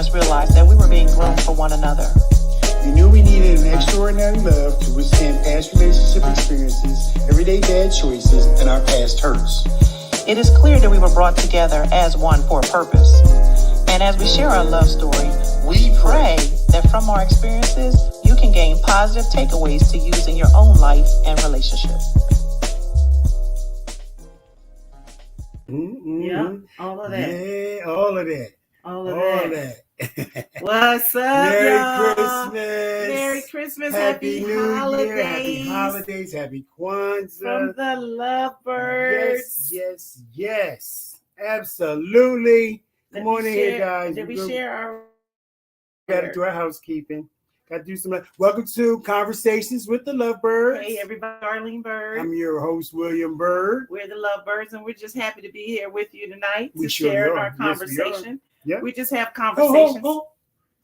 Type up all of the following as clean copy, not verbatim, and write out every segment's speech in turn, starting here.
us realize that we were being groomed for one another. We knew we needed an extraordinary love to withstand past relationship experiences, everyday bad choices, and our past hurts. It is clear that we were brought together as one for a purpose. And as we share our love story, we pray that from our experiences, you can gain positive takeaways to use in your own life and relationship. Yeah, all of that. Yeah, all of that. All of that. that. What's up, Merry y'all? Christmas. Merry Christmas. Happy New holidays. Year. Happy holidays. Happy Kwanzaa. From the LoveByrds. Yes. Absolutely. Come on in here, guys. Did we share our... Got to do our housekeeping. Got to do some... Welcome to Conversations with the LoveByrds. Hey, everybody. Darlene Bird. I'm your host, William Bird. We're the LoveByrds, and we're just happy to be here with you tonight We to sure share are. our conversation. Yes, We just have conversations.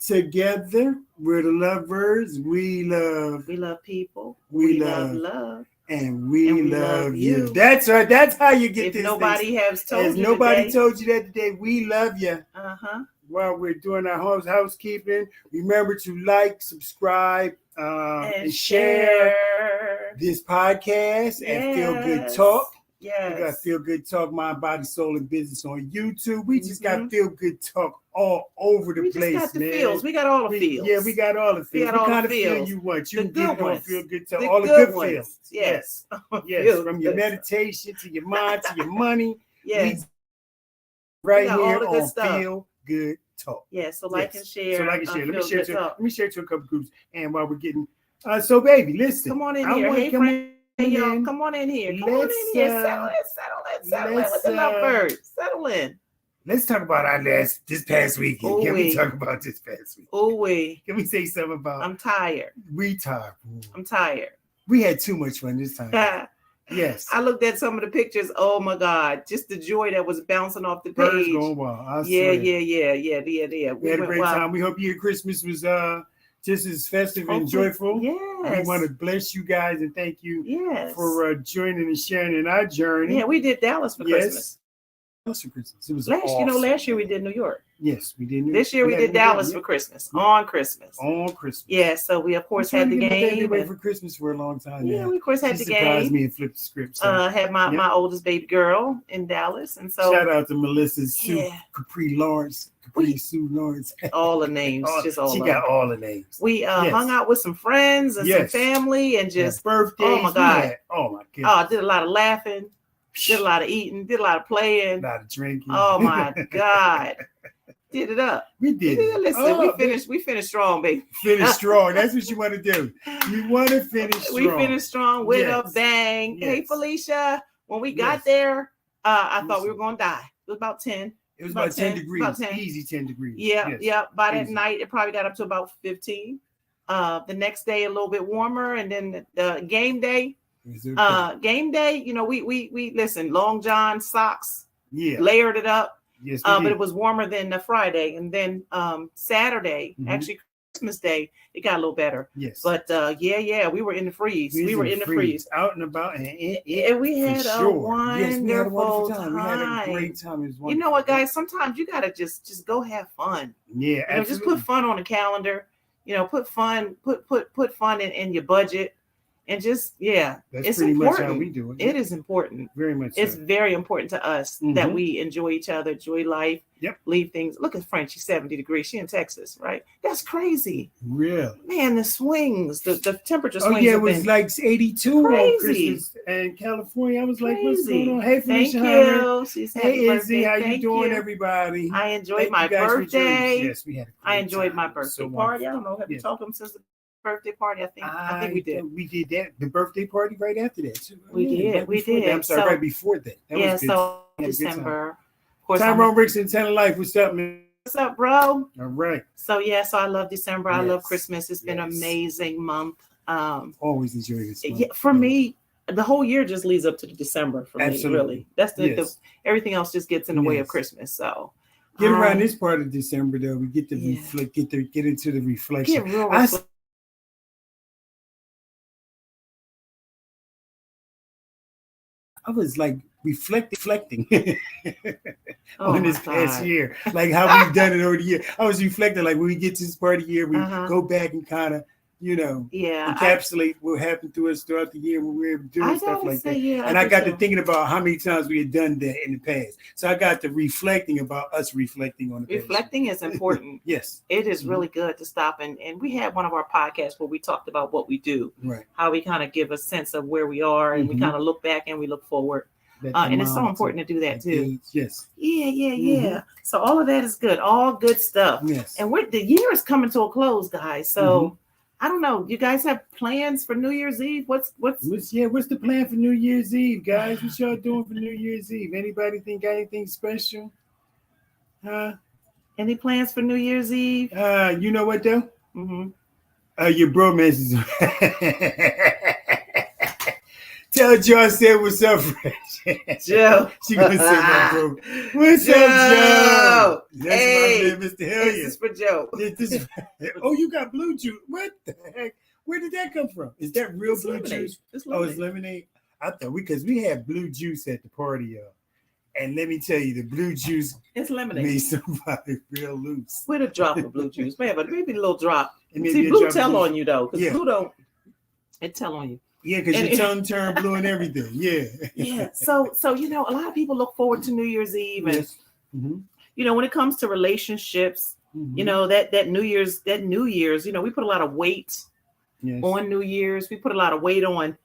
Together, we're the LoveByrds. We love people. We love love. love. And we love you. you. That's right. That's how you get If this. nobody has told As you nobody today, told you that today, we love you. Uh-huh. While we're doing our housekeeping, remember to like, subscribe, and share this podcast at Feel Good Talk. Yes. We got Feel Good Talk, Mind, Body, Soul, and Business on YouTube. We just got Feel Good Talk all over the place, We just got the man. feels. We got all the feels. Yeah, we got all the feels. What kind of feel feels. you want? You The can get good it on ones. Feel Good Talk. The All the good good ones. feels. Yes. Yes. From your meditation to your mind to your money. Yes. Right got here all the good on stuff. Feel Good Talk. Yeah, so like and share. So like and share. Let Feel me share to a couple groups. And while we're getting so baby, listen. Come on in here. Hey, friend. Hey, y'all, come on in here. Come on in here. Settle in with the LoveByrds. Settle in. Let's talk about this past weekend. Can we talk about this past weekend? Oh, Can we say something about? I'm tired. We tired. I'm tired. We had too much fun this time. Yes. I looked at some of the pictures. Oh my God. Just the joy that was bouncing off the page. Birds going wild. Yeah. We had a great time. We hope your Christmas was just as festive and joyful. Yes. We want to bless you guys and thank you for joining and sharing in our journey. Yeah, we did Dallas for Christmas. Dallas for Christmas. It was last year we did New York. Yes, we did. This year we did Dallas for Christmas. On Christmas. Yeah, so we of course had the game. Wait for Christmas for a long time. Yeah, we of course had the game. Surprised me and flipped the script. So. Had my oldest baby girl in Dallas, and so shout out to Melissa Sue Capri Lawrence. Sue Lawrence. All the names. She got all the names. We hung out with some friends and some family and just birthdays. Oh my God. Oh my goodness. Oh, did a lot of laughing, did a lot of eating, did a lot of playing. A lot of drinking. Oh my God. Did it up. We did. Listen, we finished strong, baby. Finish strong. That's what you want to do. You want to finish strong. We finished strong with a bang. Yes. Hey, Felicia, when we got there, I thought we were going to die. It was about 10. It was about 10 degrees. About 10. Easy 10 degrees. Yeah. By that night, it probably got up to about 15. The next day, a little bit warmer. And then the game day, we listen, Long John socks, layered it up. Yes, but it was warmer than the Friday. And then Saturday, actually Christmas Day, it got a little better. Yes. But we were in the freeze. We were in the freeze. Out and about. And we had a wonderful time. We had a great time. It was wonderful. You know what, guys? Sometimes you got to just go have fun. Yeah, absolutely. Just put fun on the calendar. Put fun in your budget. And just, that's it's pretty important. Much how we do it. It is important. Very much. It's very important to us that we enjoy each other, enjoy life, leave things. Look at French, she's 70 degrees. She in Texas, right? That's crazy. Real. Man, the swings, the temperature swings. Oh, yeah, it was like 82 crazy. On Christmas in California. I was like, what's going on? Hey, Thank Felicia. you. She's hey, Izzy, how you doing, everybody? I enjoyed my birthday. Yes, we had I enjoyed my birthday party. I don't know, have we talked to them since the birthday party? I think we did. We did that. The birthday party right after that too. We did. I'm sorry, right before that. That was good. So December. Of course, Tyrone Rickson, 10 of Life. What's up, man? What's up, bro? All right. So so I love December. I love Christmas. It's been an amazing month. Always enjoy this month. Yeah, for me, the whole year just leads up to December for me. Really, that's the everything else just gets in the way of Christmas. So get around this part of December though, we get to reflect, get into the reflection. Get real I was like reflecting Oh on my this past God. year, like how we've done it over the year. I was reflecting, like when we get to this part of the year, we go back and kind of, encapsulate what happened to us throughout the year when we were doing stuff like that. Yeah, and I got to thinking about how many times we had done that in the past. So I got to reflecting about us reflecting on the past. Reflecting is important. Yes. It is really good to stop. And we had one of our podcasts where we talked about what we do, right? How we kind of give a sense of where we are, and we kind of look back and we look forward. And it's so important to do that too. Yes. Yeah. So all of that is good. All good stuff. Yes. And the year is coming to a close, guys. So I don't know. You guys have plans for New Year's Eve? What's the plan for New Year's Eve, guys? What y'all doing for New Year's Eve? Anybody think got anything special? Huh? Any plans for New Year's Eve? You know what though? Your bromance is. Tell Joe I said what's up, Fresh. Joe. She gonna say my bro. What's up, Joe? That's hey, my man, Mr. Hellion. This is for Joe. Oh, you got blue juice. What the heck? Where did that come from? Is that real blue lemonade. juice? It's lemonade. Oh, it's lemonade. I thought because we had blue juice at the party, y'all. And let me tell you, the blue juice lemonade. Made somebody real loose. With a drop of blue juice, man, but maybe a little drop. See, blue tell on you though, because blue don't. It tell on you. Yeah, because your tongue turned blue and everything. Yeah. Yeah. So a lot of people look forward to New Year's Eve, and when it comes to relationships, that New Year's, we put a lot of weight on New Year's. We put a lot of weight on,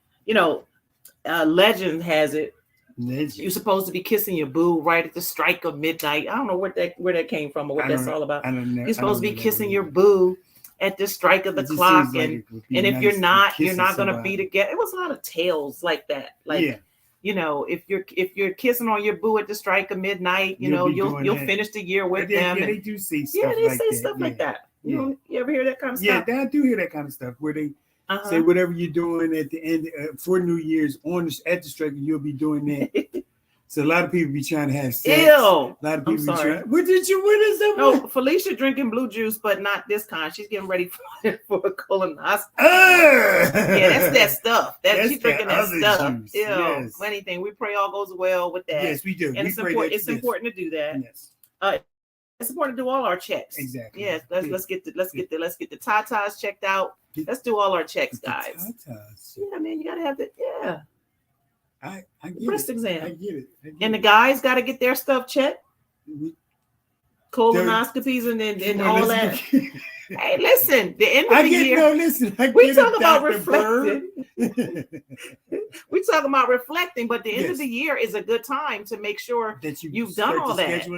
legend has it. You're supposed to be kissing your boo right at the strike of midnight. I don't know where that came from or what that's all about. You're supposed to be kissing your boo at the strike of the clock, and if you're not going to be together. It was a lot of tales like that. Like, if you're kissing on your boo at the strike of midnight, you'll finish the year with them. Yeah, they do say stuff like that. You ever hear that kind of stuff? Yeah, I do hear that kind of stuff where they say whatever you're doing at the end for New Year's at the strike, you'll be doing that. So a lot of people be trying to have sex. Ew. A lot of people be trying. What did you win? No, Felicia drinking blue juice, but not this kind. She's getting ready for a colonoscopy. Yeah, that's that stuff. She's drinking that stuff. Juice. Yes. Anything. We pray all goes well with that. Yes, we do. And it's important to do that. Yes. It's important to do all our checks. Exactly. Yes. Let's get the tatas checked out. Let's do all our checks, guys. Tatas. Yeah, man, you gotta have the I get breast exam. I get it. And the guys got to get their stuff checked. Colonoscopies and all that. Hey, listen, the end of the year. We talk about reflecting. We talk about reflecting, but the end of the year is a good time to make sure that you've done all that.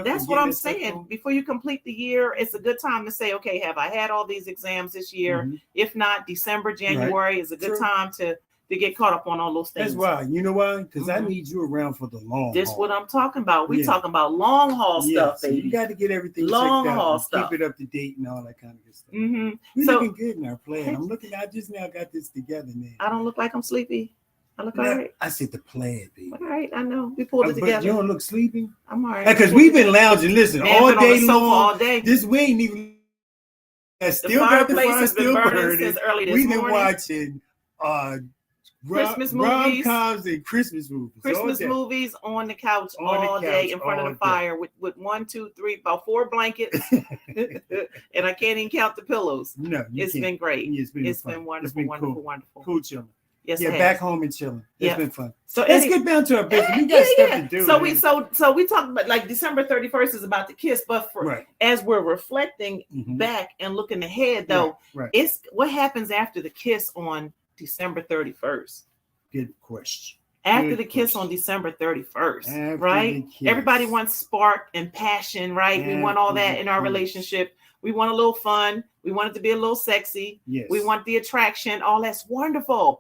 That's what I'm saying. Before you complete the year, it's a good time to say, okay, have I had all these exams this year? If not, December, January is a good time to get caught up on all those things. That's why. You know why? Because I need you around for the long haul. This is what I'm talking about. We talking about long haul stuff, baby. You got to get everything long checked haul out, stuff. keep it up to date and all that kind of good stuff. We're looking good in our plan. I just now got this together, man. I don't look like I'm sleepy. I look all right. I said the plan, baby. All right, I know. We pulled it together. You don't look sleepy? I'm all right. Because we've been lounging, listen, all day long. All day. We ain't even. Still got the fire still burning since early this morning. We've been watching Christmas movies, rom-coms and Christmas movies on the couch all day in front of the fire with 1, 2, 3, about 4 blankets, and I can't even count the pillows. No, it's been great. It's been wonderful, wonderful. Cool chilling. Yes, back home and chilling. It's been fun. So let's get down to our business. We got stuff to do. So we talked about like December 31st is about the kiss, but as we're reflecting back and looking ahead, though, it's what happens after the kiss on December 31st. Good question. After the kiss on December 31st, right? Everybody wants spark and passion, right? We want all that in our relationship. We want a little fun. We want it to be a little sexy. Yes. We want the attraction. All that's wonderful.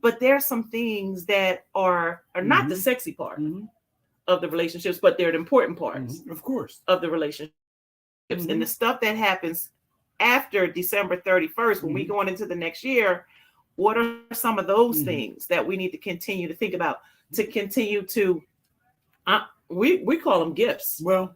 But there's some things that are not the sexy part of the relationships, but they're the important parts, of course, of the relationships. And the stuff that happens after December 31st, when we go on into the next year, what are some of those things that we need to continue to think about, to continue to, we call them gifts. Well,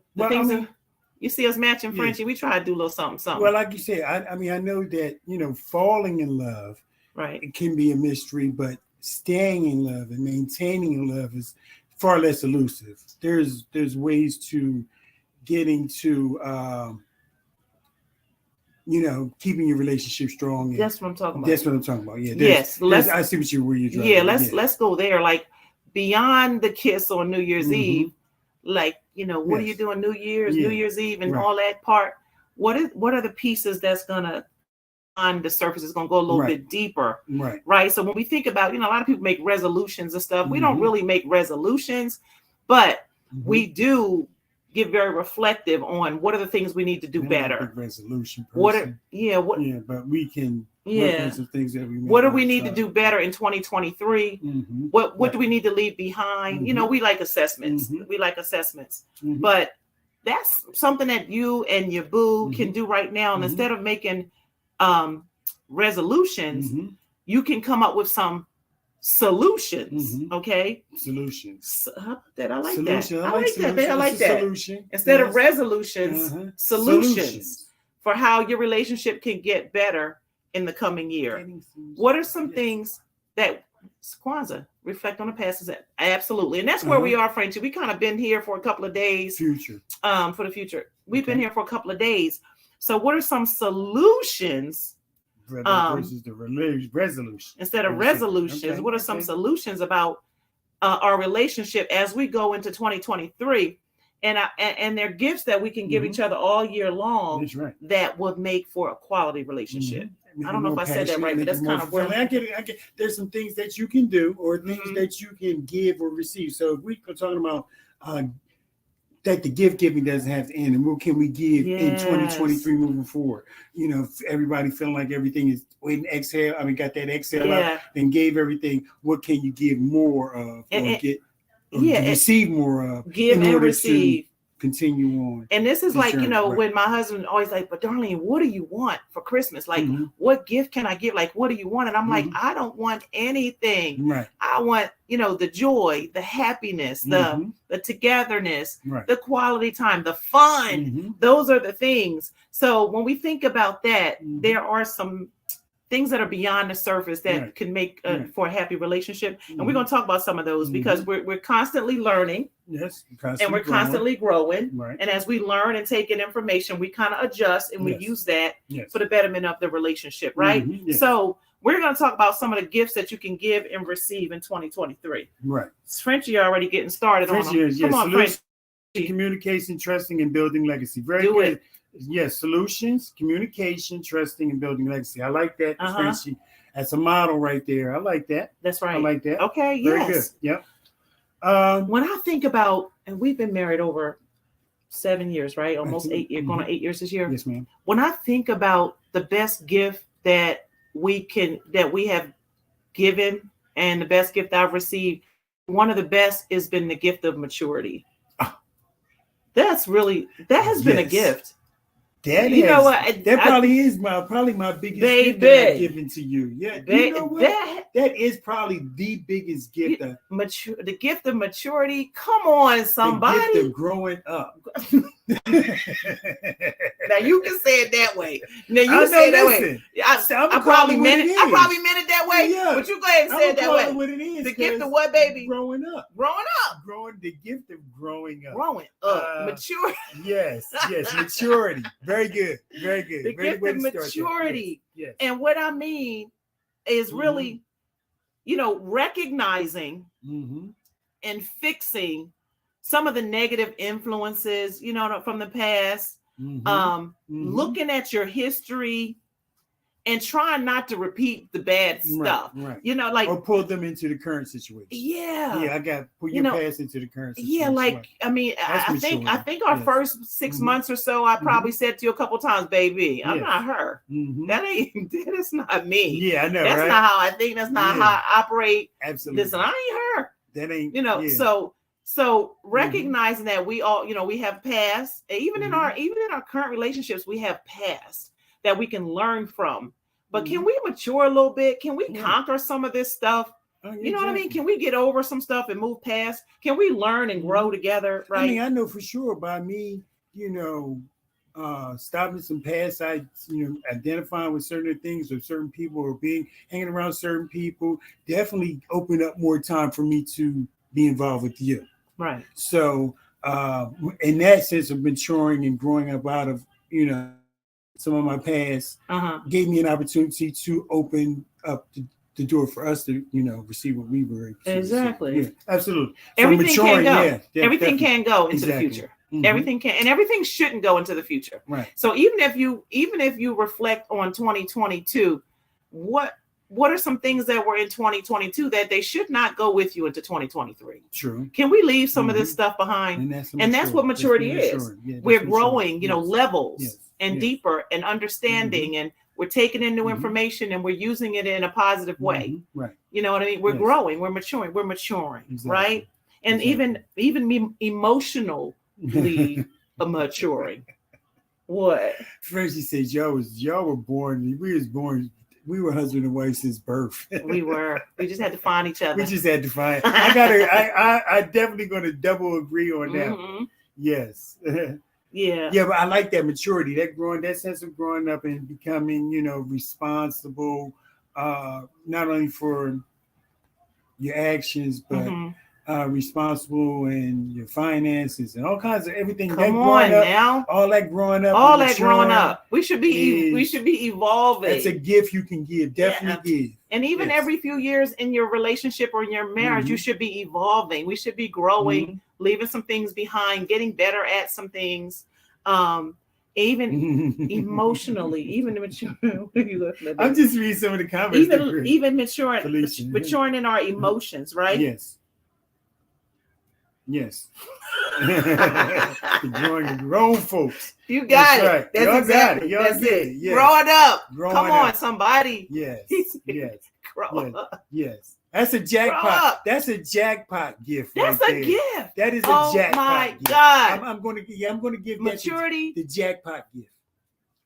you see us matching Frenchie, we try to do a little something. Well, like you said, I mean, I know that, falling in love, it can be a mystery, but staying in love and maintaining love is far less elusive. There's ways to getting to keeping your relationship strong. That's what I'm talking about. That's what I'm talking about. Yeah. Yes. I see where you're driving. Yeah. Let's go there. Like beyond the kiss on New Year's Eve, like, what are you doing New Year's Eve and all that part? What are the pieces that's gonna on the surface is going to go a little bit deeper, right? So when we think about, a lot of people make resolutions and stuff. We don't really make resolutions, but we do get very reflective on what are the things we need to do better. Resolution. But we can work on some things that we. What do we need to do better in 2023? What do we need to leave behind? We like assessments. But that's something that you and your boo can do right now. And instead of making resolutions, you can come up with some solutions. Okay, solutions. How about that? I like that. I like that. Solution. Instead of resolutions, solutions for how your relationship can get better in the coming year. What are some things that Kwanzaa reflect on the past? Is absolutely, and that's where we are, Frenchie. We kind of been here for a couple of days. For the future, we've been here for a couple of days. So what are some solutions versus the resolution? Instead of resolutions, what are some solutions about our relationship as we go into 2023? And they're gifts that we can give each other all year long that would make for a quality relationship. I don't know if I said that right, but that's kind of where I get it. There's some things that you can do or things that you can give or receive. So if we're talking about that the gift giving doesn't have to end, and what can we give in 2023 moving forward? Everybody feeling like everything is waiting to exhale. Got that exhale out and gave everything. What can you give more of receive more of? Give and receive. Continue on. And this is like, when my husband always like, but Darlene, what do you want for Christmas? Like, what gift can I give? Like, what do you want? And I'm like, I don't want anything. Right. I want, the joy, the happiness, the togetherness, the quality time, the fun. Those are the things. So when we think about that, there are some things that are beyond the surface that can make for a happy relationship. And we're going to talk about some of those because we're constantly learning. Yes. And we're constantly growing. Right. And as we learn and take in information, we kind of adjust and we use that for the betterment of the relationship. Right. So we're going to talk about some of the gifts that you can give and receive in 2023. Right. Frenchie already getting started on them. Come on, Frenchie. Communication, trusting, and building legacy. Very good. Yes, solutions, communication, trusting, and building legacy. I like that, Frenchie. That's a model right there. I like that. That's right. I like that. Okay, very good. Yep. When I think about, and we've been married over 7 years, right? Almost 8 years, going on 8 years this year. Yes, ma'am. When I think about the best gift that we have given and the best gift I've received, one of the best has been the gift of maturity. That has been a gift. That probably is my biggest gift that I've given to you. Yeah, that is probably the biggest gift. The gift of maturity. Come on, somebody. The gift of growing up. Now you can say it that way. Now you say it that way. I probably meant it that way. Yeah. But you go ahead and say it that way. What it is, the gift of what, baby? Growing up. The gift of growing up. Maturity. Yes. Maturity. Very good. The gift of maturity. Yes. And what I mean is really, recognizing and fixing some of the negative influences, from the past, looking at your history and trying not to repeat the bad stuff. Right. Or pull them into the current situation. Yeah. Yeah, I got to put your past into the current situation. Yeah, I think our first 6 months or so, I probably said to you a couple times, baby, I'm not her. That is not me. Yeah, I know. That's not how I think. That's not how I operate. Absolutely. Listen, I ain't her. That ain't So recognizing that we all, we have past, even in our current relationships, we have past that we can learn from. But can we mature a little bit? Can we conquer some of this stuff? You know what I mean? Can we get over some stuff and move past? Can we learn and grow together? Right. I know for sure by me, stopping some past, identifying with certain things or certain people or hanging around certain people definitely opened up more time for me to be involved with you. Right. So, in that sense of maturing and growing up out of, some of my past, gave me an opportunity to open up the door for us to, receive what we were. Exactly. Yeah, absolutely. Everything so can go. Yeah, everything definitely. can go into Exactly. the future. Mm-hmm. Everything can, and everything shouldn't go into the future. Right. So even if you reflect on 2022, what are some things that were in 2022 that they should not go with you into 2023? True. Can we leave some of this stuff behind? And that's what maturity is. Yeah, we're growing, levels and deeper and understanding, and we're taking in new information and we're using it in a positive way. Right. You know what I mean? We're growing, we're maturing, exactly. right? And even emotionally maturing. What? Frenchie said y'all were born. We were husband and wife since birth. We just had to find each other. We just had to find. I definitely going to double agree on that. Mm-hmm. Yes. Yeah. Yeah, but I like that maturity, that sense of growing up and becoming, responsible, not only for your actions, but responsible in your finances and all kinds of everything. All that growing up. We should be evolving. That's a gift you can give. Definitely give. And even every few years in your relationship or in your marriage, you should be evolving. We should be growing, leaving some things behind, getting better at some things. Even emotionally, even mature. I'm just reading some of the comments. Even maturing in our emotions, right? Yes. Grown folks. You got it. Right. That's exactly. That's it. Yes. Growing up. Come on, up. somebody. Yes. Grow up. Yes. That's a jackpot. That's a jackpot gift. That's right a there. gift. That is a jackpot. Oh my gift. God. I'm going to give maturity. The jackpot gift.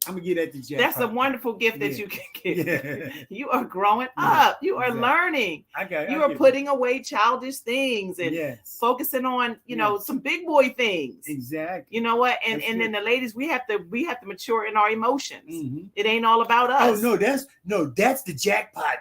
I'm going to give that the jackpot. That's a wonderful gift that you can give. Yeah. You are growing up. You are learning. You are putting away childish things and focusing on, some big boy things. Exactly. You know what? And then the ladies, we have to mature in our emotions. It ain't all about us. Oh, that's the jackpot.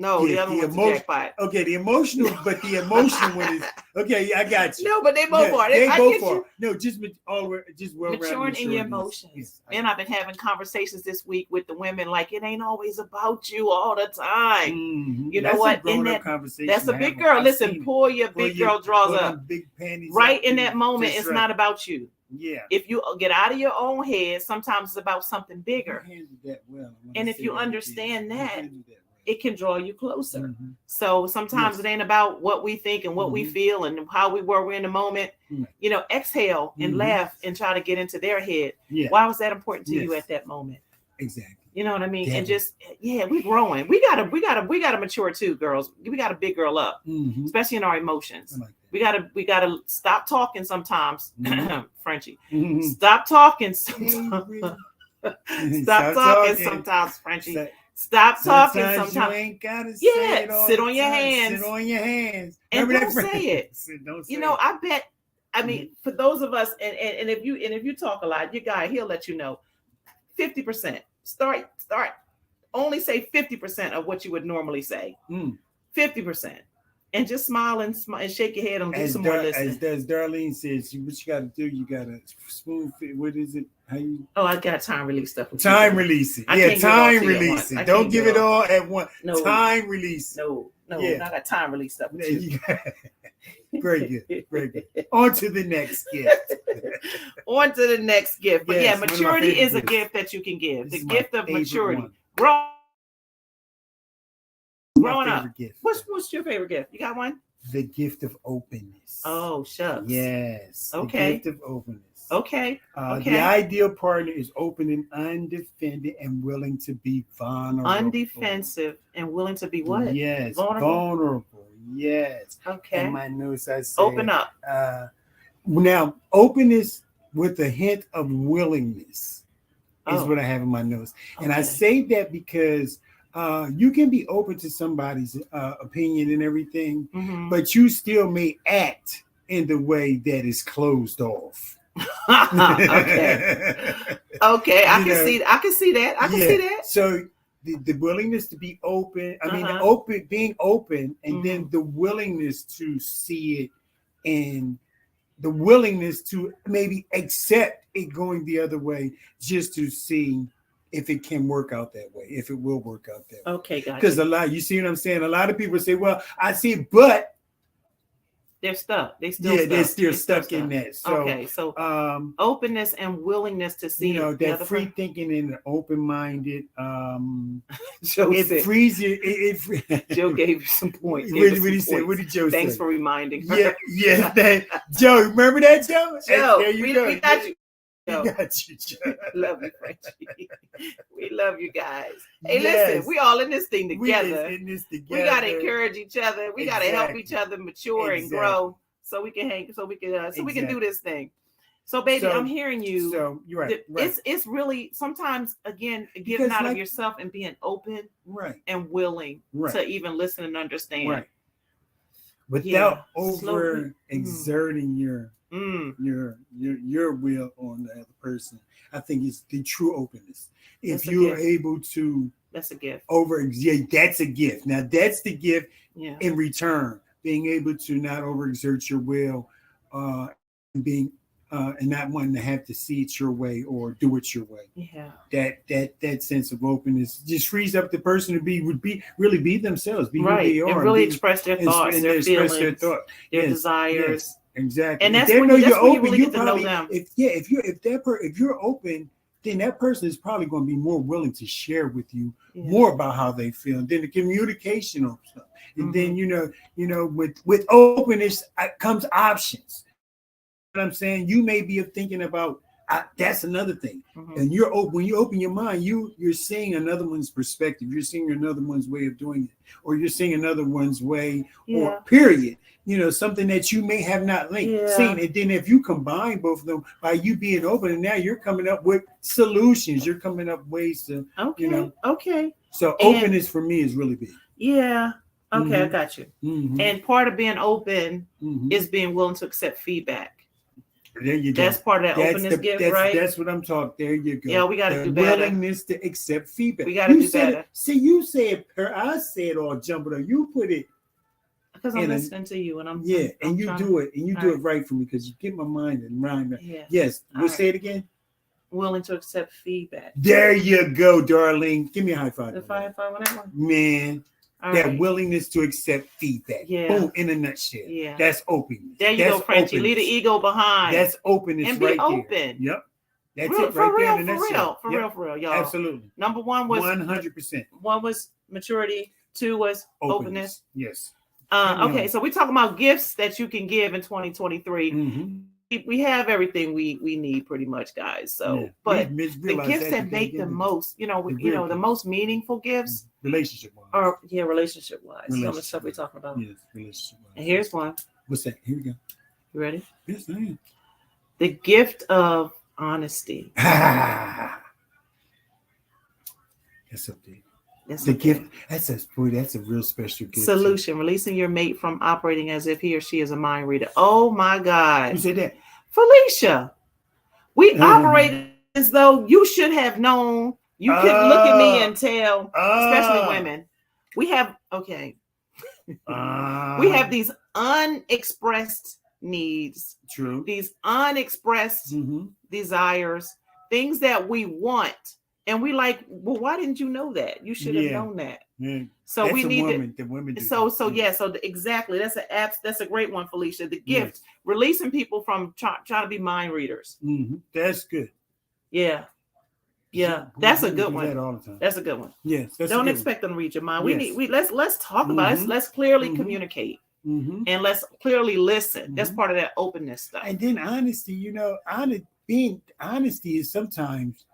No, the other one's the jackpot. Okay, the emotional one is okay. I got you. No, but they both are. They both are. No, just maturing in your emotions. Yes, and I've been having conversations this week with the women. Like, it ain't always about you all the time. You know what? That's a big girl. Listen, pull your big girl draws up. Big panties right in that moment, it's not about you. Yeah. If you get out of your own head, sometimes it's about something bigger. And if you understand that, it can draw you closer. So sometimes it ain't about what we think and what we feel and how we were in the moment. Exhale and laugh and try to get into their head. Why was that important to you at that moment? Exactly. You know what I mean? And just we're growing. We gotta mature too, girls. We gotta big girl up, especially in our emotions. We gotta stop talking sometimes, Frenchie. Stop talking sometimes. Stop talking sometimes, Frenchie. Stop talking sometimes. You ain't gotta say it all sit on your hands. Sit on your hands. And don't say it. Don't say I bet. I mean, for those of us, and if you talk a lot, your guy, he'll let you know. 50%. Start. Only say 50% of what you would normally say. 50%. And just smile and shake your head and do some more listening. As Darlene says, what you got to do, you got to spoon feed. What is it? I got time release stuff. Time releasing. Time releasing. Don't give it all at once. No. Time releasing. No. I got time release stuff. Very good. On to the next gift. On to the next gift. But maturity is a gift that you can give. The gift of maturity. Growing up. What's your favorite gift? You got one? The gift of openness. Oh, shucks. Yes. Okay. The gift of openness. Okay. The ideal partner is open and undefended and willing to be vulnerable. Undefensive and willing to be what? Yes. Vulnerable. Yes. Okay. In my notes, I say open up. Now, openness with a hint of willingness is what I have in my notes. Okay. And I say that because you can be open to somebody's opinion and everything, but you still may act in the way that is closed off. Okay. Okay, I can see that. I can see that. So the willingness to be open, being open, and then the willingness to see it, and the willingness to maybe accept it going the other way, just to see if it can work out that way, if it will work out that way. Okay, gotcha. Because you see what I'm saying? A lot of people say, well, I see, but they're stuck. They're still stuck in that. So, okay, so openness and willingness to see, that free thinking and open-minded. Joe it frees you. Joe gave you some points. What did he say? What did Joe say? Thanks for reminding her. Yeah. Joe, remember that, Joe? Joe, there you go. We got you. We got you, Joe. Love you, Frenchie. We love you guys. Hey, listen, we all in this thing together. We got to encourage each other. We got to help each other mature and grow, so we can hang, so we can do this thing. So, baby, I'm hearing you. So you're right. It's really sometimes, again, getting out of yourself and being open, and willing to even listen and understand, without over exerting your will on the other person. I think it's the true openness. If you are able to, that's a gift. That's a gift. Now that's the gift in return. Being able to not overexert your will, and not wanting to have to see it your way or do it your way. Yeah. That sense of openness just frees up the person to really be themselves, be who they are, and really express their thoughts, their feelings, their desires. Yes. Exactly. And that's when you really get to know them. If you're open, then that person is probably going to be more willing to share with you more about how they feel. And then the communication opens up. And then with openness comes options. You know what I'm saying? You may be thinking about that's another thing. And you're open. When you open your mind, you're seeing another one's perspective. You're seeing another one's way of doing it, or you're seeing another one's way, or period. Something that you may have not seen. And then if you combine both of them by you being open, and now you're coming up with solutions. You're coming up ways to, Okay. So openness for me is really big. Yeah. Okay, I got you. And part of being open is being willing to accept feedback. There you go. That's part of that openness gift, right? That's what I'm talking. There you go. Yeah, we got to do better. Willingness to accept feedback. We got to do better. You said I said all jumbled up. You put it. Because I'm listening to you, and I'm you do it right for me, because you get my mind and rhyme. Yes. We'll say it again. Willing to accept feedback. There you go, darling. Give me a high five. The high five on that one, man. Willingness to accept feedback. Boom, in a nutshell. Yeah. That's openness. There you go, Frenchie. Leave the ego behind. That's openness, and be open. There. Yep. That's real, it right there in a nutshell. For real, y'all. Absolutely. Number one was 100%. One was maturity. Two was openness. Yes. Okay, so we're talking about gifts that you can give in 2023. We have everything we need pretty much, guys. So, but the gifts that make the most, the most meaningful gifts, relationship wise. Relationship wise. Some of the stuff we're talking about. Yes, relationship wise. And here's one. What's that? Here we go. You ready? Yes, I am. The gift of honesty. That's up there. The gift. That's a real special gift. Solution: releasing your mate from operating as if he or she is a mind reader. Oh my God! Who said that? Felicia. We operate as though you should have known. You could look at me and tell, especially women. We have we have these unexpressed needs. True. These unexpressed desires, things that we want. And we like, well, why didn't you know that? You should have known that. Yeah. So that's we need the women do exactly. That's a great one, Felicia. The gift, releasing people from trying to be mind readers. That's good. Yeah. That's a good one. That all the time. That's a good one. Yes. Don't expect them to read your mind. Let's talk about it. Let's clearly communicate. And let's clearly listen. That's part of that openness stuff. And then honesty, honesty is sometimes.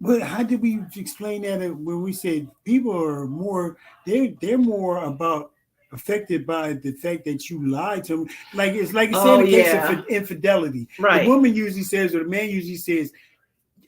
But how did we explain that when we said people are more, they're more about affected by the fact that you lied to them? Like it's saying the case of infidelity. Right. The woman usually says, or the man usually says,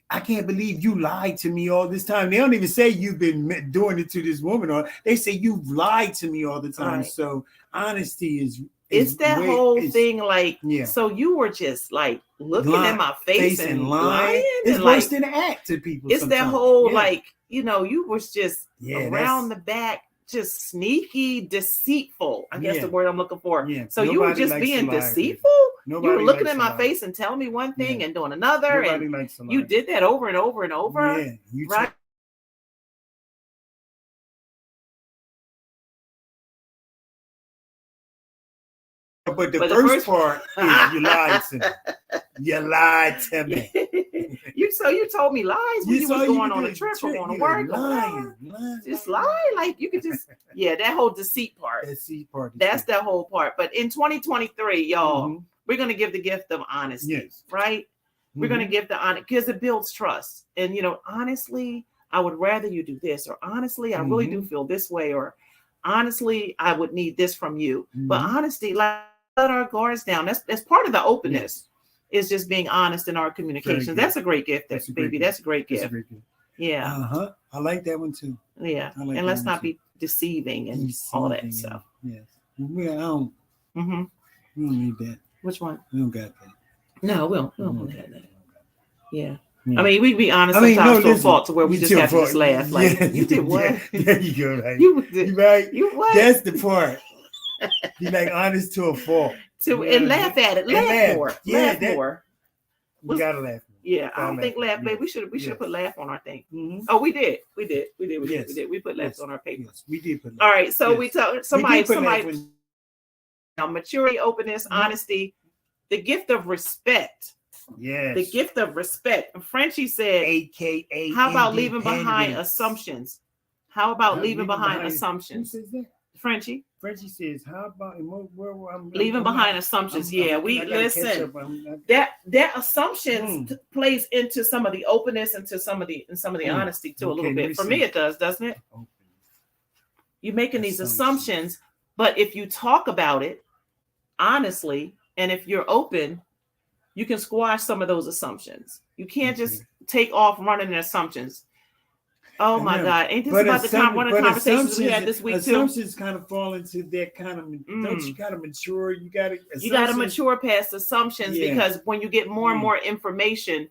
I can't believe you lied to me all this time. They don't even say you've been doing it to this woman, or they say you've lied to me all the time. Right. So honesty it's that whole thing. Like, so you were just like looking at my face and lying. It's worse than an act to people. It's that whole like, you know, you was just around the back, just sneaky, deceitful. I guess the word I'm looking for. So you were just being deceitful. You were looking at my face and telling me one thing and doing another. And you did that over and over and over. Yeah, right. But the first part is you lied to me. You lied to me. You told me lies when you was going on a trip or going to work. Lying. Just lie. Like you could just that whole deceit part. That's that whole part. But in 2023, y'all, we're gonna give the gift of honesty. Right? We're gonna give the honesty because it builds trust. And you know, honestly, I would rather you do this, or honestly, I really do feel this way, or honestly, I would need this from you. But honesty, like, let our guards down. That's part of the openness. Is just being honest in our communications. That's a great gift, that's a great gift. Yeah. I like that one too. Yeah. And let's not be deceiving and all that stuff. Yes. We don't need that. Which one? We don't got that. No, we don't have that. Yeah. I mean, we be honest sometimes to a fault to where we just have to just laugh. Like, you did what? There you go. Right. You right. You what? That's the part. Be like honest to a fault. And laugh at it. Laugh more. Laugh more. You gotta laugh. Yeah, I don't think laugh. We should have put laugh on our thing. Oh, we did. We put laughs on our paper. Yes, we did put. All right, so we tell somebody. Maturity, openness, honesty, the gift of respect. Yes. The gift of respect. And Frenchie said, AKA. How about leaving behind assumptions? How about leaving behind assumptions? Frenchie says, how about leaving behind assumptions? We listen. That assumptions plays into some of the openness and to some of the honesty too a little bit. For me, it does, doesn't it? You're making these assumptions, but if you talk about it honestly, and if you're open, you can squash some of those assumptions. You can't just take off running the assumptions. Oh my God! Ain't this about one of the conversations we had this week too? Assumptions kind of fall into that kind of. Don't you got to mature? You got to mature past assumptions because when you get more and more information,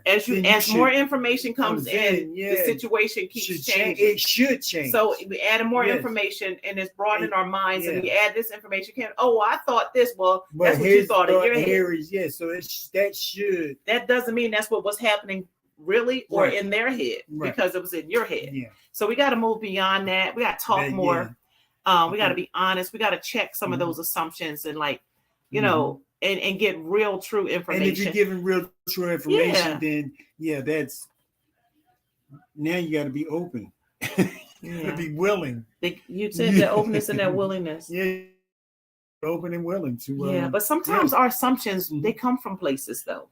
as more information comes in, the situation keeps changing. It should change. So we add more information, and it's broadening our minds, and we add this information. I thought this. Well, that's what you thought in your head. So that doesn't mean that's what was happening. Really, or in their head because it was in your head. So we got to move beyond that. We got to talk more. We got to be honest. We got to check some of those assumptions and and get real true information. And if you're giving real true information, then that's now you got to be open. You got to be willing. You said that openness and that willingness. Open and willing to. But sometimes our assumptions they come from places though.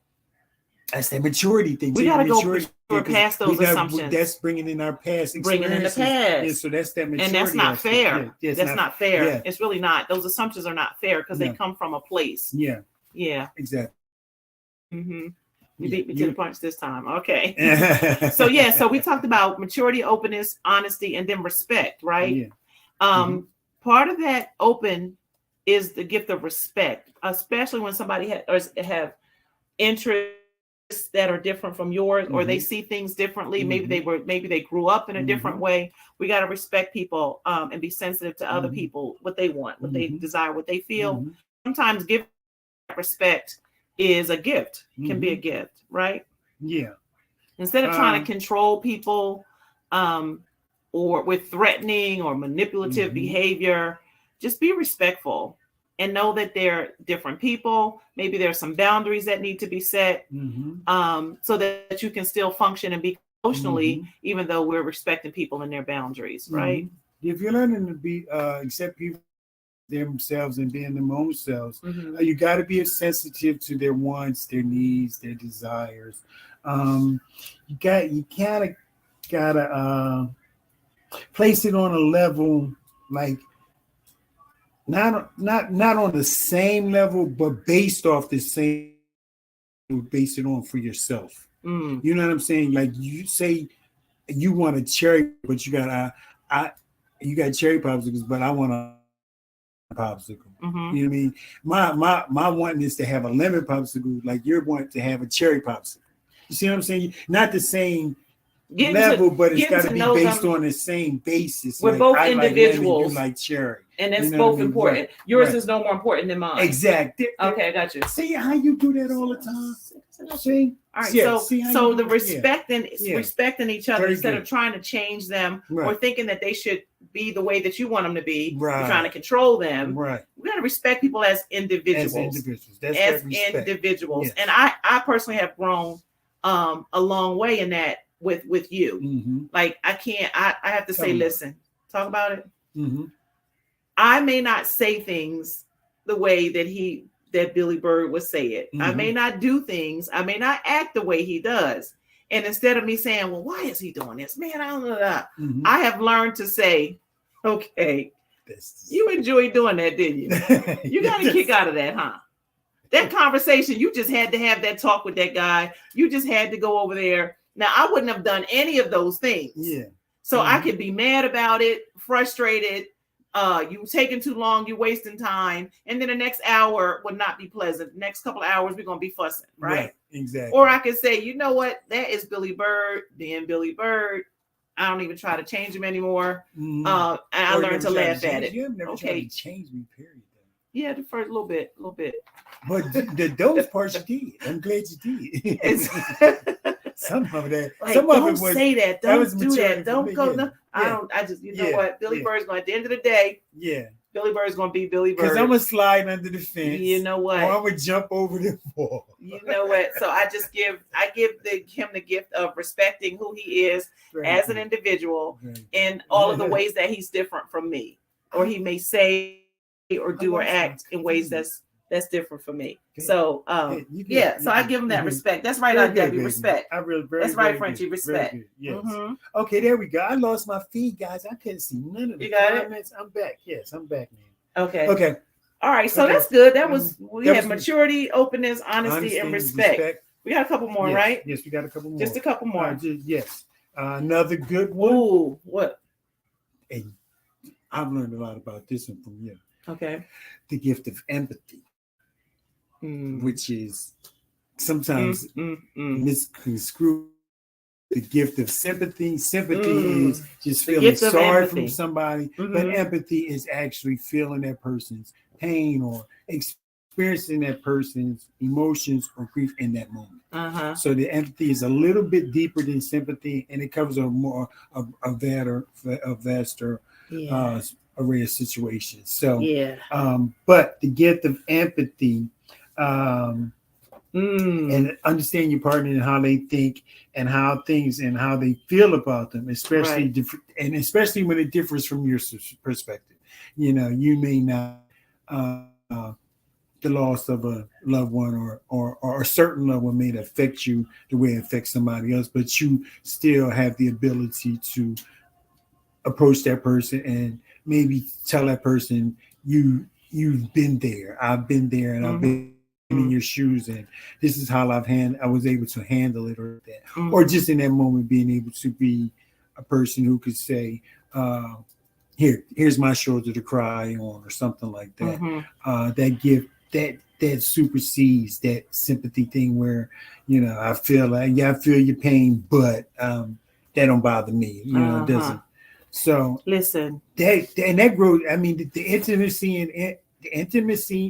That's the maturity thing. We got to go past those assumptions. That's bringing in our past experiences. Bringing in the past. Yeah, so that's that maturity. And that's not fair. That's not fair. Yeah. It's really not. Those assumptions are not fair because they come from a place. Yeah. Yeah. Exactly. You beat me to the punch this time. Okay. So we talked about maturity, openness, honesty, and then respect, right? Yeah. Part of that open is the gift of respect, especially when somebody have interests that are different from yours, or they see things differently. Maybe they grew up in a different way. We got to respect people and be sensitive to other people, what they want, what they desire, what they feel. Sometimes giving respect is a gift, can be a gift, right? Yeah. Instead of trying to control people or with threatening or manipulative behavior, just be respectful. And know that they're different people. Maybe there's some boundaries that need to be set so that you can still function and be emotionally, even though we're respecting people and their boundaries, right? If you're learning to be accept people themselves and being their own selves, you got to be sensitive to their wants, their needs, their desires. You kind of gotta place it on a level like. Not on the same level, but based off the same, base it on for yourself. You know what I'm saying? Like you say, you want a cherry, but you got cherry popsicles, but I want popsicle. You know what I mean? My wanting is to have a lemon popsicle, like you're wanting to have a cherry popsicle. You see what I'm saying? Not the same level, but it's got to be based on the same basis. We're both individuals. Like lemon, you like cherry. And that's both important. Right. Yours is no more important than mine. Exactly. Okay, I got you. See how you do that all the time? See? All right. So the respecting each other instead of trying to change them or thinking that they should be the way that you want them to be. Right. You're trying to control them. Right. We got to respect people as individuals. As individuals. Yes. And I personally have grown a long way in that with you. Like I have to say, listen, talk about it. I may not say things the way that Billy Bird would say it. I may not do things. I may not act the way he does. And instead of me saying, well, why is he doing this? Man, I don't know. I have learned to say, okay, you enjoyed doing that, didn't you? You got a kick out of that, huh? That conversation, you just had to have that talk with that guy. You just had to go over there. Now, I wouldn't have done any of those things. Yeah. So I could be mad about it, frustrated. You taking too long, you wasting time, and then the next hour would not be pleasant. The next couple of hours, we're gonna be fussing, right? Exactly. Or I could say, you know what, that is Billy Bird, being Billy Bird. I don't even try to change him anymore. I learned to laugh at it. You have never tried to change me, period. Yeah, the first little bit. But those parts you did. I'm glad you did. Some of that. Like, some don't of it was, say that. Don't do that. Don't go. Yeah. No, I don't. I just. You know what? Billy Bird's going. At the end of the day. Yeah. Billy Bird's going to be Billy Bird. Because I'm gonna slide under the fence. You know what? Or I'm gonna jump over the wall. You know what? So I give him the gift of respecting who he is as an individual in all of the ways that he's different from me, or he may say or do or act in ways that's different from me. So so I give him that respect. That's right, Debbie. Respect. That's right, Frenchie. Respect. Yes. Okay, there we go. I lost my feed, guys. I couldn't see none of the comments. I'm back. Yes, I'm back now. Okay. All right. So that's good. We have maturity, openness, honesty, and respect. We got a couple more, right? Yes, we got a couple more. Just a couple more. Yes. Another good one. Ooh, what? And I've learned a lot about this one from you. Okay. The gift of empathy. Which is sometimes misconstrued. The gift of sympathy. Sympathy is just feeling sorry for somebody, but empathy is actually feeling that person's pain or experiencing that person's emotions or grief in that moment. So the empathy is a little bit deeper than sympathy, and it covers a vaster array of situations. So, but the gift of empathy. And understand your partner and how they think and how things and how they feel about them, especially especially when it differs from your perspective. You know, you may not the loss of a loved one or a certain loved one may affect you the way it affects somebody else, but you still have the ability to approach that person and maybe tell that person you've been there. I've been there, and I've been in your shoes, and this is how I was able to handle it, or that, or just in that moment being able to be a person who could say, here's my shoulder to cry on, or something like that. That gift that supersedes that sympathy thing where, you know, I feel your pain, but that don't bother me. You know, it doesn't. So listen, that growth. I mean, the intimacy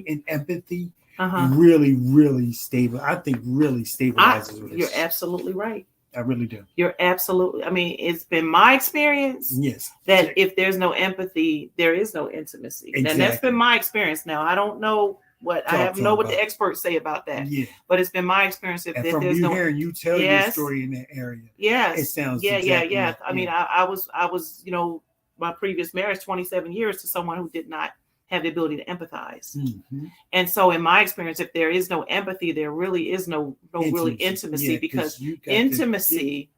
and empathy really stable. I think really stabilizes. You're absolutely right. I really do. You're absolutely. I mean, it's been my experience. Yes. That if there's no empathy, there is no intimacy. Exactly. And that's been my experience. Now I don't know what the experts say about that. Yeah. But it's been my experience. If there's no hearing you tell your story in that area. Yes. It sounds yeah. I mean, I was, you know, my previous marriage, 27 years, to someone who did not have the ability to empathize. And so in my experience, if there is no empathy, there really is no really intimacy, because intimacy.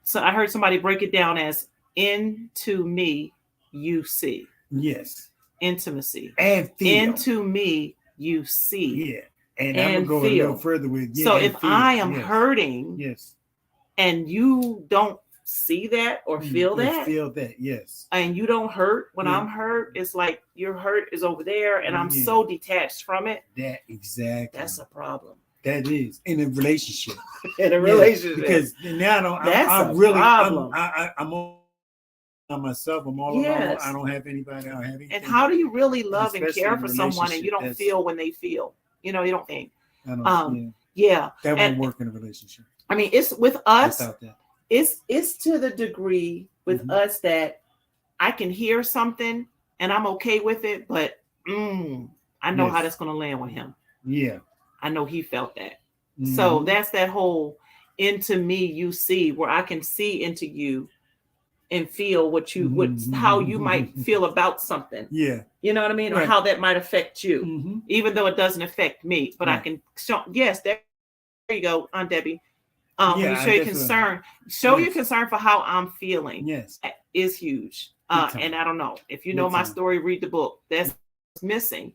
So I heard somebody break it down as into me, you see. Yes. Intimacy. And feel. Into me, you see. Yeah. And I'm going to go a little further with so if I am hurting and you don't see that or feel that. Feel that, yes. And you don't hurt when I'm hurt. It's like your hurt is over there, and I'm so detached from it. That exactly. That's a problem. That is in a relationship. Because now I'm on myself. I'm all alone. I don't have anybody. I don't have anything. And how do you really love and care for someone and you don't feel when they feel? You know, you don't think. That won't work in a relationship. I mean, it's with us. It's to the degree with us that I can hear something and I'm okay with it, but I know how that's going to land with him. Yeah. I know he felt that. So that's that whole into me you see, where I can see into you and feel how you might feel about something. Yeah. You know what I mean? Or how that might affect you, even though it doesn't affect me. But I can show, there you go, Aunt Debbie. When you show your concern, your concern for how I'm feeling. Yes. That is huge. And I don't know. If you know my story, read the book. That's missing.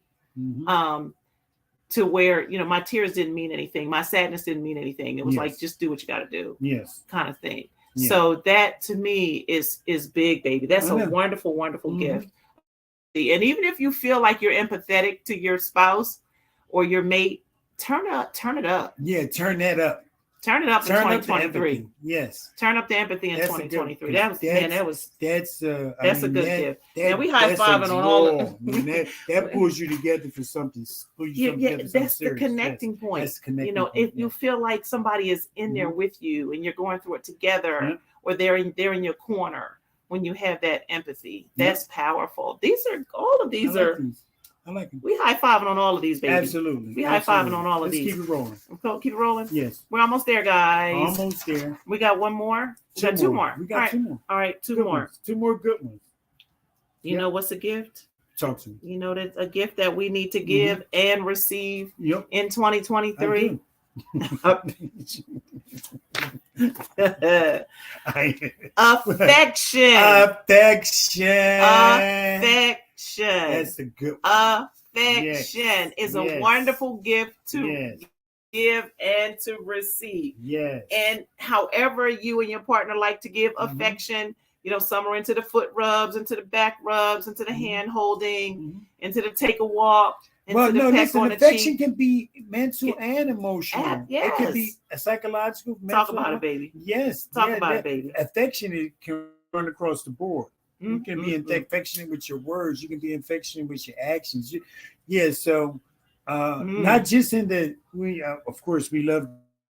To where, my tears didn't mean anything. My sadness didn't mean anything. It was like, just do what you got to do. Yes. Kind of thing. Yeah. So that to me is big, baby. That's a wonderful, wonderful gift. And even if you feel like you're empathetic to your spouse or your mate, turn it up. Yeah, turn that up. Turn it up in 2023. Yes. Turn up the empathy in 2023. That's a good gift. And we high-fiving on all of them. That pulls you together for something. That's the connecting point. That's the connecting point. If you feel like somebody is in there with you and you're going through it together, or they're in your corner when you have that empathy, that's powerful. I like it. We high-fiving on all of these, baby. Absolutely. We high-fiving on all of these. Keep it rolling. Keep it rolling? Yes. We're almost there, guys. Almost there. We got one more? We got two more. We got two more. All right, two more. Two more good ones. You know what's a gift? Talk to me. You know that a gift that we need to give and receive in 2023? Affection. That's a good one. Affection is a wonderful gift to give and to receive. Yes. And however you and your partner like to give affection, some are into the foot rubs, into the back rubs, into the hand holding, into the take a walk. Affection can be mental and emotional. It can be a psychological. Talk about it, baby. Yes. Talk about it, baby. Affection can run across the board. You can be affectionate with your words. You can be affectionate with your actions. So not just in of course, we love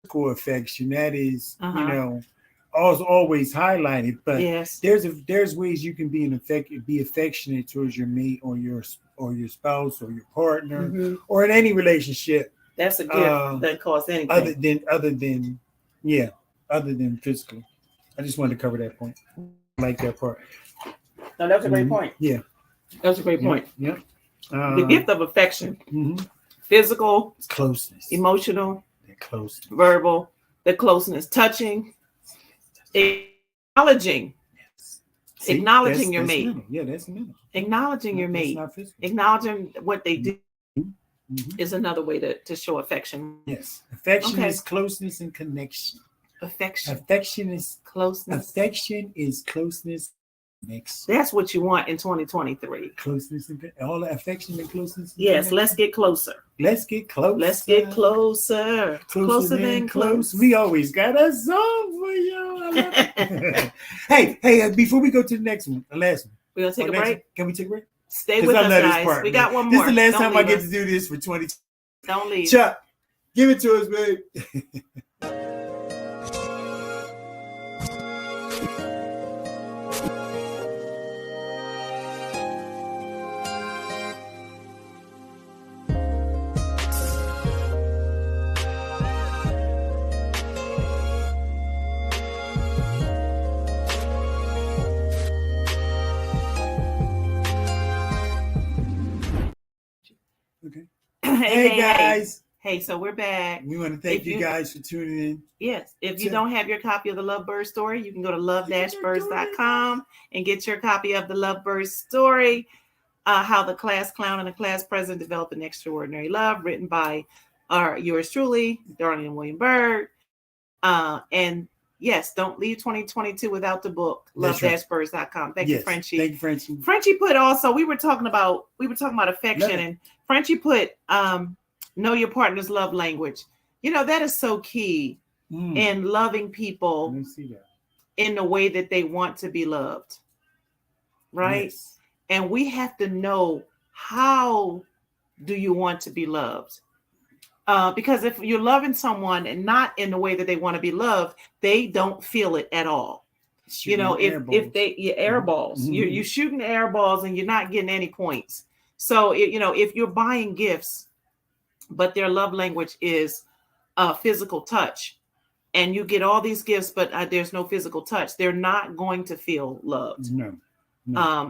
core affection. That is, always highlighted. But there's ways you can be affectionate towards your mate or your spouse or your partner or in any relationship. That's a gift that costs anything. Other than physical. I just wanted to cover that point. I like that part. No, that's a great point. Yeah. That's a great point. Yeah. The gift of affection. Physical. Closeness. Emotional. Closeness. Verbal. The closeness. Touching. Acknowledging. Acknowledging your mate. Mental. Yeah, that's mental. Acknowledging your mate. Acknowledging what they do is another way to show affection. Yes. Affection is closeness and connection. Affection is closeness. Affection is closeness. That's what you want in 2023. Closeness and all the affection and closeness. Yes, let's get closer. Let's get closer. Let's get closer. Closer than close. We always got a song for y'all. Hey, before we go to the next one, the last one. We're going to take a break? Can we take a break? Stay with us, guys. Part, we got one more. This is the last time I get to do this for 20. Don't leave. Chuck, give it to us, babe. Okay. Hey guys. Hey, so we're back. We want to thank you guys for tuning in. Yes. If you don't have your copy of the LoveByrds story, you can go to love-birds.com and get your copy of the LoveByrds story, how the class clown and the class president developed an extraordinary love, written by yours truly, Darlene and William Byrd. And yes, don't leave 2022 without the book. LoveByrds.com. Thank you, Frenchie. Thank you, Frenchie. Frenchie put also, we were talking about affection, and Frenchie put know your partner's love language. You know, that is so key in loving people in the way that they want to be loved. Right? Yes. And we have to know, how do you want to be loved? Because if you're loving someone and not in the way that they want to be loved, they don't feel it at all. Shooting, if they air balls, you're shooting air balls and you're not getting any points. So if you're buying gifts, but their love language is physical touch, and you get all these gifts, but there's no physical touch, they're not going to feel loved. No.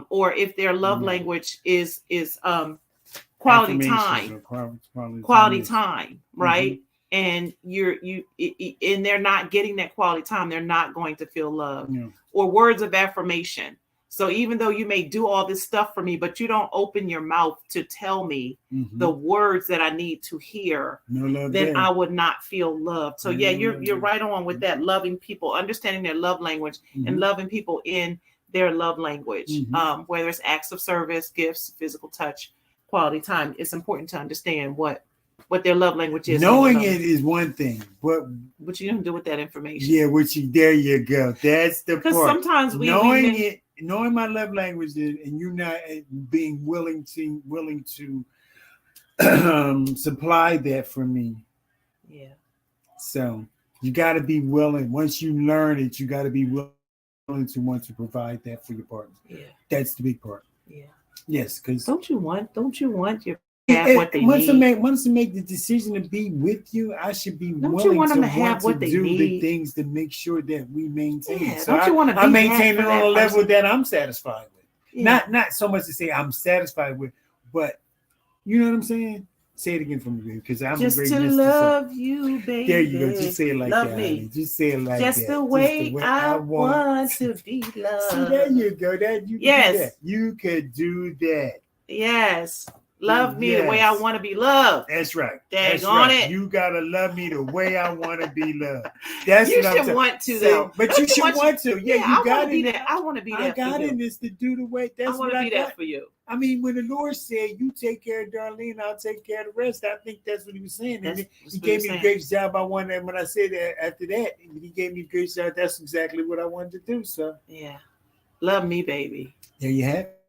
Or if their love language is quality time, right? And and they're not getting that quality time, they're not going to feel love. Or words of affirmation. So even though you may do all this stuff for me, but you don't open your mouth to tell me the words that I need to hear, then I would not feel loved. So you're right on with that. Loving people, understanding their love language, and loving people in their love language, whether it's acts of service, gifts, physical touch, quality time. It's important to understand what their love language is. Knowing it is one thing, but what you don't do with that information. Yeah, there you go. That's the part. Because sometimes knowing my love language and you not being willing to supply that for me. Yeah. So you got to be willing. Once you learn it, you got to be willing to want to provide that for your partner. Yeah. That's the big part. Yeah. Yes, because don't you want your what they need? Once to make the decision to be with you, I should be willing to have what they do need. The things to make sure that we maintain. Yeah, so I maintain it on a level that I'm satisfied with. Yeah. Not so much to say I'm satisfied with, but you know what I'm saying? Say it again for me, because I'm just a great to love you, baby. There you go. Just say it like love that. Me. Just say it like just that. The way I want to be loved. See, there you go. You could do that. Yes. Love me the way I want to be loved. That's right. That's right. You gotta love me the way I want to be loved. That's you what should want to though. But you should want to. Yeah, you got to be that. I want to be that. I got in this to do the way. That's what I got. That for you. I mean, when the Lord said, "You take care of Darlene, I'll take care of the rest," I think that's what He was saying. And He gave me the greatest job I wanted. And when I said that, after that, He gave me the greatest job. That's exactly what I wanted to do. So yeah, love me, baby. There you have it.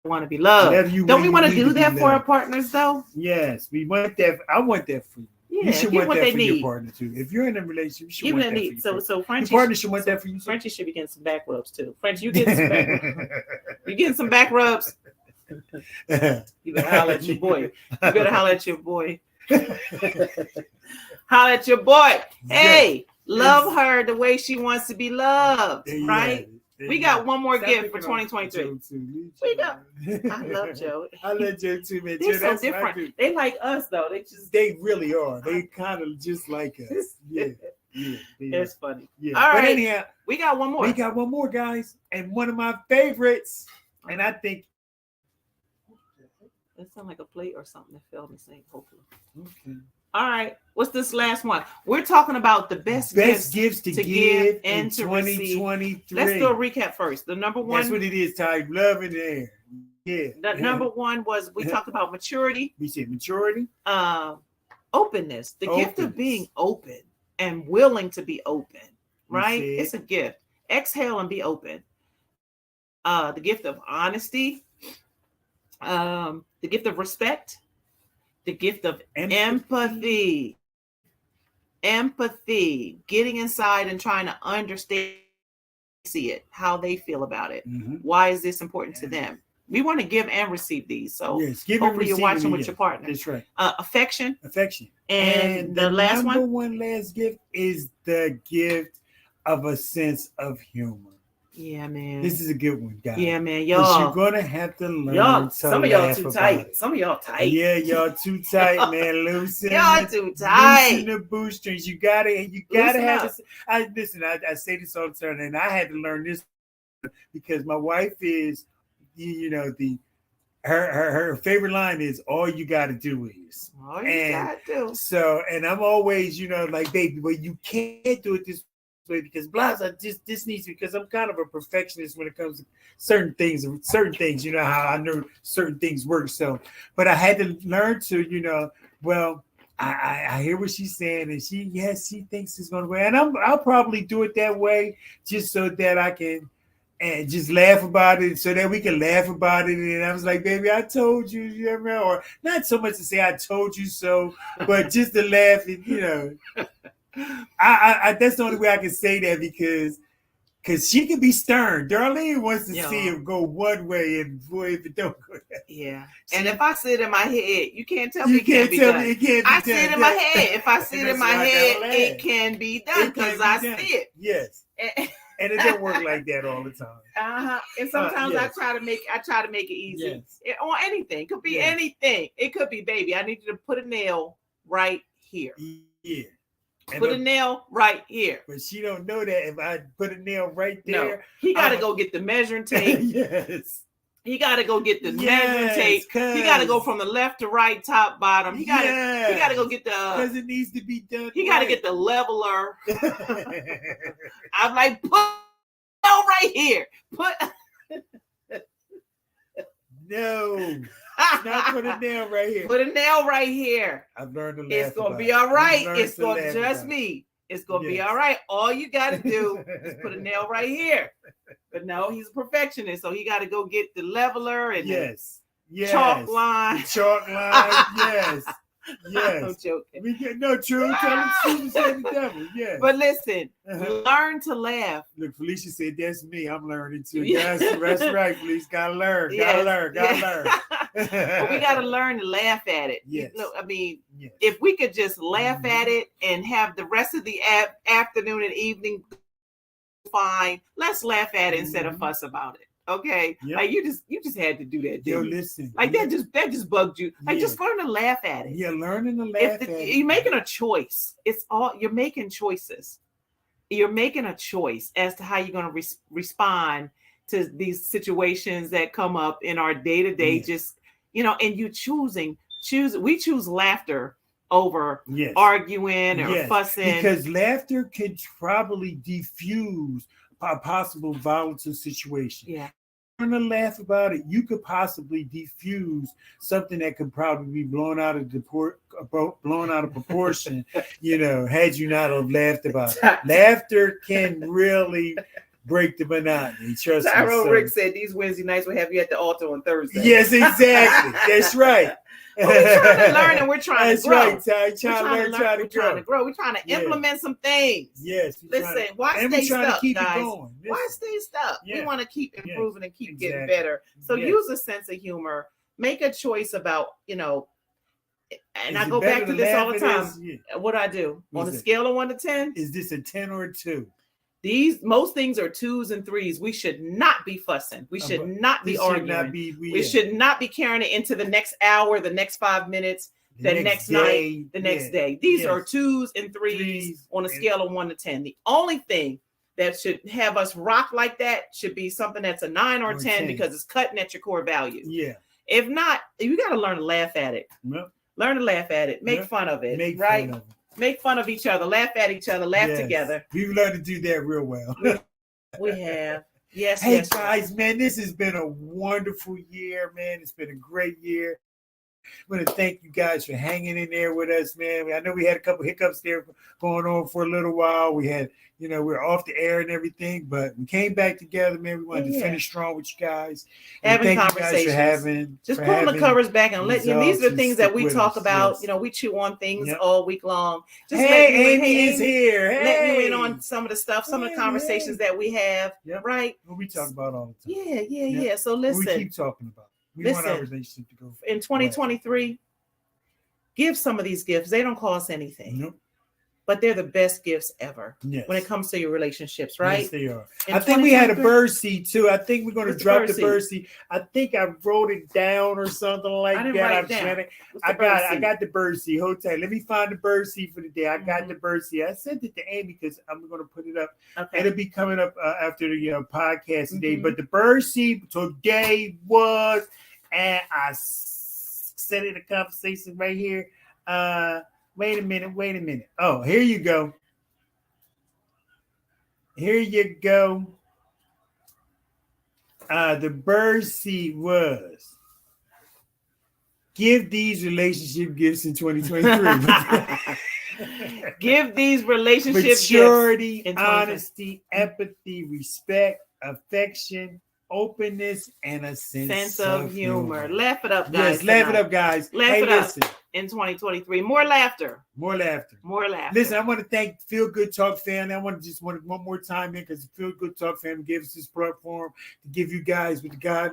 Want to be loved. Don't we want to do that for our partners though? Yes, we want that. I want that for you. Yeah, you should want that for your partner too. If you're in a relationship, you should want that for your partner. So Frenchie, your partner should want that for you. Frenchie should be getting some back rubs too. Frenchie, you getting some back rubs. You getting some back rubs. You better holler at your boy. Holler at your boy. Hey, love her the way she wants to be loved. Right? We got one more gift for 2023. I love Joe. I love Joe too, man. They're so different. They like us though. They really are. They kind of just like us. Yeah. It's funny. Yeah. All right. But anyhow, we got one more. We got one more, guys, and one of my favorites. And I think that sounds like a plate or something that fell in the sink. Hopefully. Okay. All right. What's this last one? We're talking about the best gifts to give and to 2023. Let's do a recap first. The number one. That's what it is, Ty. Love in the air. Yeah. The number one was we talked about maturity. We said maturity. Openness. The gift of being open and willing to be open. Right? It's a gift. Exhale and be open. The gift of honesty. The gift of respect. The gift of empathy, getting inside and trying to understand, see it, how they feel about it. Mm-hmm. Why is this important to them? We want to give and receive these. So hopefully you're watching with your partner. That's right. Affection. And the last gift is the gift of a sense of humor. Yeah, man. This is a good one, guys. Yeah, man. Y'all, you're gonna have to learn. Some of y'all too tight. Some of y'all tight. Yeah, y'all too tight, man. Loosen. Y'all too tight. Loosen the bootstrings. You gotta have. I say this all the time, and I had to learn this because my wife is, her favorite line is, "All you gotta do is." All you gotta do. So, and I'm always, like, baby, well, you can't do it this. way because this needs because I'm kind of a perfectionist when it comes to certain things. You know how I know certain things work. So, but I had to learn to, well, I hear what she's saying, and she thinks it's going to work, and I'll probably do it that way just so that I can. And just laugh about it so that we can laugh about it. And I was like, baby, I told you, or not so much to say I told you so, but just to laugh and, I that's the only way I can say that because she can be stern. Darlene wants to see it go one way, and boy, if it don't go that way. Yeah. And if I sit in my head, you can't tell me it can't be done. I sit in my head. If I sit in my head, it can be done because I see it. Yes. And it don't work like that all the time. And sometimes I try to make it easy. Yes. On anything. It could be anything. It could be, baby, I need you to put a nail right here. Yeah. Put a nail right here. But she don't know that if I put a nail right there. No. He gotta go get the measuring tape. Yes. He gotta go get the measuring tape. He gotta go from the left to right, top, bottom. He gotta go get the because it needs to be done. He gotta get the leveler. I'm like, put no right here. No. Not put a nail right here. Put a nail right here. I've learned to laugh. It's gonna be all right. It's gonna just me. It's gonna be all right. All you gotta do is put a nail right here. But no, he's a perfectionist, so he got to go get the leveler and chalk line. Chalk line, yes. I'm joking. No, true. Tell him to say the devil. Yes. But listen, learn to laugh. Look, Felicia said, that's me. I'm learning too. Yes, that's right, Felicia. Gotta learn. Gotta learn. But we got to learn to laugh at it. Yes. I mean, if we could just laugh at it and have the rest of the afternoon and evening fine, let's laugh at it instead of fuss about it. Okay, like you just had to do that. Yo, listen, like that just bugged you. Like just learn to laugh at it. Yeah, learning to laugh at it. You're making a choice. You're making choices. You're making a choice as to how you're going to respond to these situations that come up in our day to day. Just and you we choose laughter over arguing or fussing, because laughter can probably diffuse a possible volatile situation. Yeah. Learn to laugh about it. You could possibly diffuse something that could probably be blown out of proportion. Had you not have laughed about it. Laughter can really break the monotony. Trust me. Tyrone Rick said these Wednesday nights will have you at the altar on Thursday. Yes, exactly. That's right. Well, we're trying to learn and we're trying to grow. That's right, Ty. Trying to grow. We're trying to implement some things. Yes. Listen, why stay stuck, guys? Why stay stuck? We want to keep improving and keep getting better. So use a sense of humor. Make a choice about, and I go back to this all the time. What I do on a scale of 1 to 10. Is this a 10 or a 2? Most things are 2s and 3s. We should not be fussing. We should not be arguing. We should not be carrying it into the next hour, the next 5 minutes, the next night, the next day. These are 2s and 3s on a scale of 1 to 10. The only thing that should have us rock like that should be something that's a 9 or 10 because it's cutting at your core values. Yeah. If not, you got to learn to laugh at it. Yep. Learn to laugh at it. Make fun of it. Make fun of each other, laugh at each other, laugh together. We've learned to do that real well. We have. Yes. Hey, guys, man, this has been a wonderful year, man. It's been a great year. I want to thank you guys for hanging in there with us, man. I know we had a couple hiccups there going on for a little while. We had, we're off the air and everything, but we came back together, man. We wanted to finish strong with you guys. Having conversations. Just pulling the covers back and letting you. These are things that we talk about. We chew on things all week long. Just Amy is here. Let you in on some of the stuff, some of the conversations that we have. Right? What we talk about all the time. Yeah. So listen. We keep talking about. We want our relationship to go in 2023. Give some of these gifts. They don't cost anything. Nope. But they're the best gifts ever when it comes to your relationships, right? Yes, they are. I think we had a bird seed too. I think we're going to drop the bird seed. I think I wrote it down or something like that. I got the bird seed. Hold tight. Let me find the bird seed for the day. I got the bird seed. I sent it to Amy because I'm going to put it up. Okay. It'll be coming up after the podcast today. But the bird seed today was, and I said it in a conversation right here. Wait a minute. Oh, here you go. Here you go. The bird seed was give these relationship gifts in 2023. Give these relationship maturity, gifts honesty, empathy, respect, affection, openness, and a sense of humor. Laugh it up, guys. Yes, laugh it up, guys. Laugh it up in 2023. More laughter. More laughter. More laughter. Listen, I want to thank Feel Good Talk family. I want one more time in because the Feel Good Talk family gave us this platform to give you guys what God.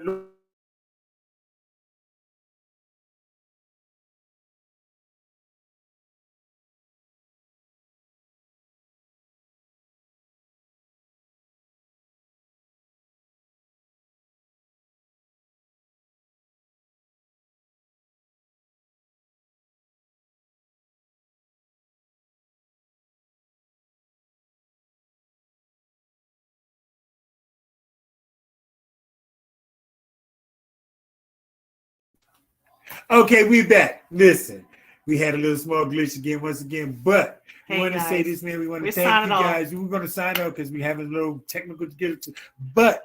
Okay, we back. Listen, we had a little small glitch again, once again, but we want to say this, man. We want to thank you guys. We're going to sign off because we have a little technical to get it to. But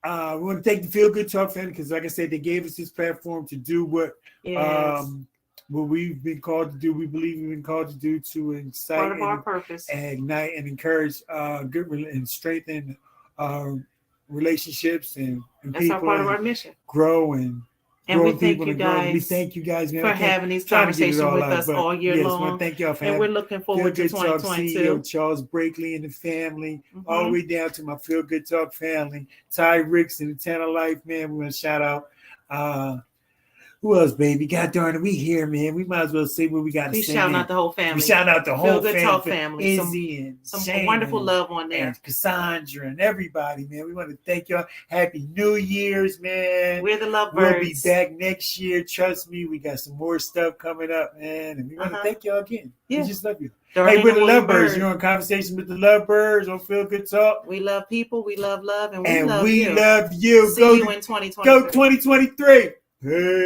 we want to thank the Feel Good Talk family because, like I said, they gave us this platform to do what we've been called to do. We believe we've been called to do to incite part of our purpose, and ignite and encourage good and strengthen relationships and that's people. Our part of our mission. Grow and we thank you guys. We thank you guys, man, for having these conversations with us all year long. Thank y'all for and we're looking forward to 2022. CEO Charles Brakely and the family, all the way down to my Feel Good Talk family, Ty Ricks and Eternal Life, man. We want to shout out. Who else, baby? God darn it, we here, man. We might as well say what we got to say. We shout out the whole family. We shout out the whole Feel Good Talk family. Izzy and some Shane wonderful love on there. And Cassandra and everybody, man. We want to thank y'all. Happy New Year's, man. We're the LoveByrds. We'll be back next year. Trust me, we got some more stuff coming up, man. And we want to thank y'all again. Yeah. We just love you. Hey, we're the LoveByrds. You're in conversation with the LoveByrds on Feel Good Talk. We love people. We love love. And we love you. love you. See you in 2023. Go 2023. Hey.